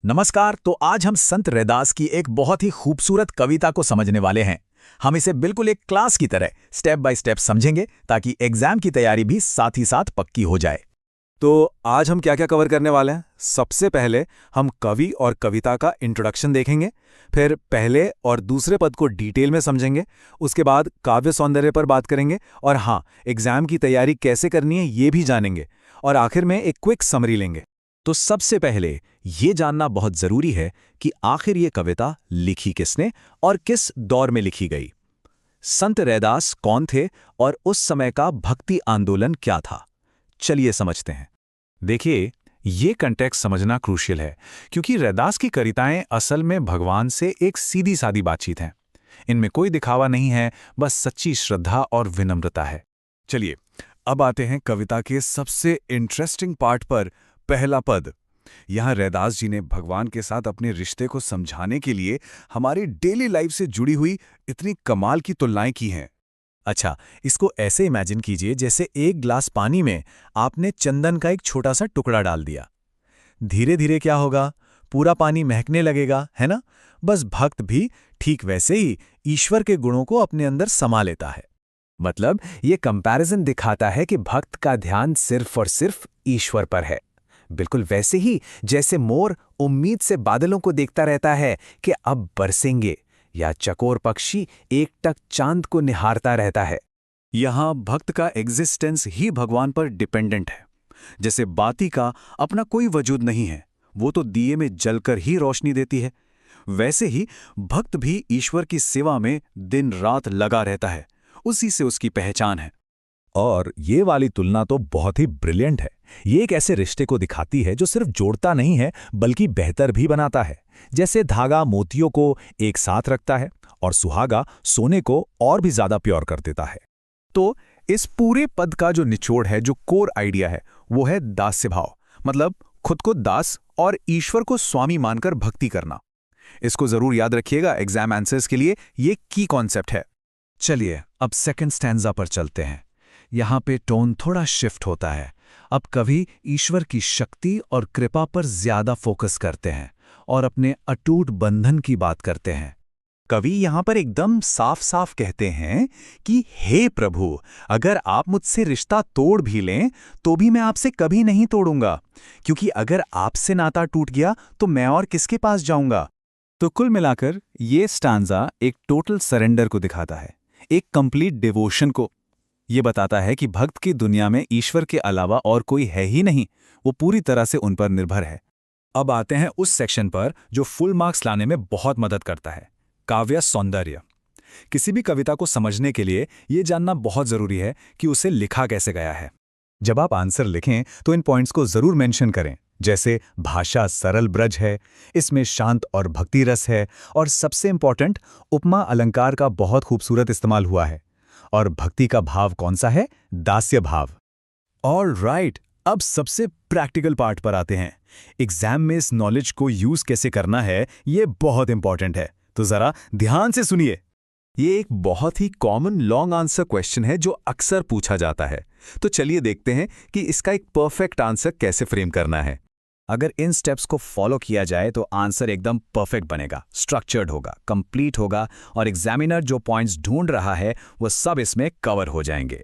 नमस्कार। तो आज हम संत रैदास की एक बहुत ही खूबसूरत कविता को समझने वाले हैं। हम इसे बिल्कुल एक क्लास की तरह स्टेप बाय स्टेप समझेंगे ताकि एग्जाम की तैयारी भी साथ ही साथ पक्की हो जाए। तो आज हम क्या क्या कवर करने वाले हैं। सबसे पहले हम कवि और कविता का इंट्रोडक्शन देखेंगे, फिर पहले और दूसरे पद को डिटेल में समझेंगे, उसके बाद काव्य सौंदर्य पर बात करेंगे और हाँ, एग्जाम की तैयारी कैसे करनी है ये भी जानेंगे और आखिर में एक क्विक समरी लेंगे। तो सबसे पहले ये जानना बहुत जरूरी है कि आखिर ये कविता लिखी किसने और किस दौर में लिखी गई। संत रैदास कौन थे और उस समय का भक्ति आंदोलन क्या था, चलिए समझते हैं। देखिए, ये कंटेक्स्ट समझना क्रूशियल है क्योंकि रैदास की कविताएं असल में भगवान से एक सीधी सादी बातचीत हैं। इनमें कोई दिखावा नहीं है, बस सच्ची श्रद्धा और विनम्रता है। चलिए अब आते हैं कविता के सबसे इंटरेस्टिंग पार्ट पर। पहला पद। यहाँ रैदास जी ने भगवान के साथ अपने रिश्ते को समझाने के लिए हमारी डेली लाइफ से जुड़ी हुई इतनी कमाल की तुलनाएं की हैं। अच्छा, इसको ऐसे इमेजिन कीजिए जैसे एक ग्लास पानी में आपने चंदन का एक छोटा सा टुकड़ा डाल दिया। धीरे धीरे क्या होगा, पूरा पानी महकने लगेगा, है ना। बस भक्त भी ठीक वैसे ही ईश्वर के गुणों को अपने अंदर समा लेता है। मतलब ये कंपैरिजन दिखाता है कि भक्त का ध्यान सिर्फ और सिर्फ ईश्वर पर है। बिल्कुल वैसे ही जैसे मोर उम्मीद से बादलों को देखता रहता है कि अब बरसेंगे, या चकोर पक्षी एकटक चांद को निहारता रहता है। यहां भक्त का एग्जिस्टेंस ही भगवान पर डिपेंडेंट है। जैसे बाती का अपना कोई वजूद नहीं है, वो तो दिए में जलकर ही रोशनी देती है, वैसे ही भक्त भी ईश्वर की सेवा में दिन रात लगा रहता है। उसी से उसकी पहचान है। और ये वाली तुलना तो बहुत ही ब्रिलियंट है। ये एक ऐसे रिश्ते को दिखाती है जो सिर्फ जोड़ता नहीं है बल्कि बेहतर भी बनाता है। जैसे धागा मोतियों को एक साथ रखता है और सुहागा सोने को और भी ज्यादा प्योर कर देता है। तो इस पूरे पद का जो निचोड़ है, जो कोर आइडिया है, वो है दास्य भाव। मतलब खुद को दास और ईश्वर को स्वामी मानकर भक्ति करना। इसको जरूर याद रखिएगा एग्जाम आंसर्स के लिए, ये की कॉन्सेप्ट है। चलिए अब सेकंड स्टैंजा पर चलते हैं। यहाँ पे टोन थोड़ा शिफ्ट होता है। अब कवि ईश्वर की शक्ति और कृपा पर ज्यादा फोकस करते हैं और अपने अटूट बंधन की बात करते हैं। कवि यहाँ पर एकदम साफ साफ कहते हैं कि हे प्रभु, अगर आप मुझसे रिश्ता तोड़ भी लें तो भी मैं आपसे कभी नहीं तोड़ूंगा, क्योंकि अगर आपसे नाता टूट गया तो मैं और किसके पास जाऊंगा। तो कुल मिलाकर ये स्टांजा एक टोटल सरेंडर को दिखाता है, एक कंप्लीट डिवोशन को। ये बताता है कि भक्त की दुनिया में ईश्वर के अलावा और कोई है ही नहीं, वो पूरी तरह से उन पर निर्भर है। अब आते हैं उस सेक्शन पर जो फुल मार्क्स लाने में बहुत मदद करता है, काव्य सौंदर्य। किसी भी कविता को समझने के लिए ये जानना बहुत जरूरी है कि उसे लिखा कैसे गया है। जब आप आंसर लिखें तो इन पॉइंट्स को जरूर मेंशन करें, जैसे भाषा सरल ब्रज है, इसमें शांत और भक्ति रस है, और सबसे इंपॉर्टेंट उपमा अलंकार का बहुत खूबसूरत इस्तेमाल हुआ है। और भक्ति का भाव कौन सा है? दास्य भाव। ऑल राइट, अब सबसे प्रैक्टिकल पार्ट पर आते हैं। एग्जाम में इस नॉलेज को यूज कैसे करना है, ये बहुत इंपॉर्टेंट है, तो जरा ध्यान से सुनिए। ये एक बहुत ही कॉमन लॉन्ग आंसर क्वेश्चन है जो अक्सर पूछा जाता है। तो चलिए देखते हैं कि इसका एक परफेक्ट आंसर कैसे फ्रेम करना है। अगर इन स्टेप्स को फॉलो किया जाए तो आंसर एकदम परफेक्ट बनेगा, स्ट्रक्चर्ड होगा, कंप्लीट होगा, और एग्जामिनर जो पॉइंट्स ढूंढ रहा है वो सब इसमें कवर हो जाएंगे।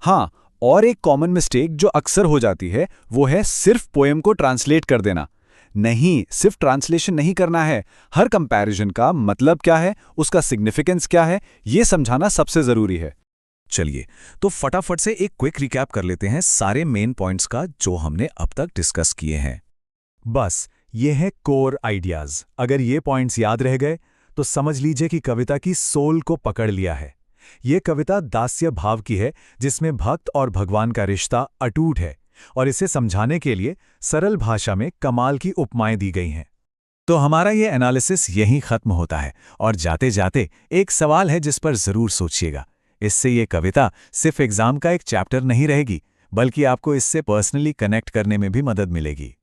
हाँ, और एक कॉमन मिस्टेक जो अक्सर हो जाती है वो है सिर्फ पोएम को ट्रांसलेट कर देना। नहीं, सिर्फ ट्रांसलेशन नहीं करना है, हर कंपैरिजन का मतलब क्या है, उसका सिग्निफिकेंस क्या है, ये समझाना सबसे जरूरी है। चलिए तो फटाफट से एक क्विक रिकैप कर लेते हैं सारे मेन पॉइंट्स का जो हमने अब तक डिस्कस किए हैं। बस ये है कोर आइडियाज। अगर ये पॉइंट्स याद रह गए तो समझ लीजिए कि कविता की सोल को पकड़ लिया है। ये कविता दास्य भाव की है जिसमें भक्त और भगवान का रिश्ता अटूट है, और इसे समझाने के लिए सरल भाषा में कमाल की उपमाएं दी गई हैं। तो हमारा ये एनालिसिस यहीं खत्म होता है, और जाते जाते एक सवाल है जिस पर जरूर सोचिएगा। इससे ये कविता सिर्फ एग्जाम का एक चैप्टर नहीं रहेगी, बल्कि आपको इससे पर्सनली कनेक्ट करने में भी मदद मिलेगी।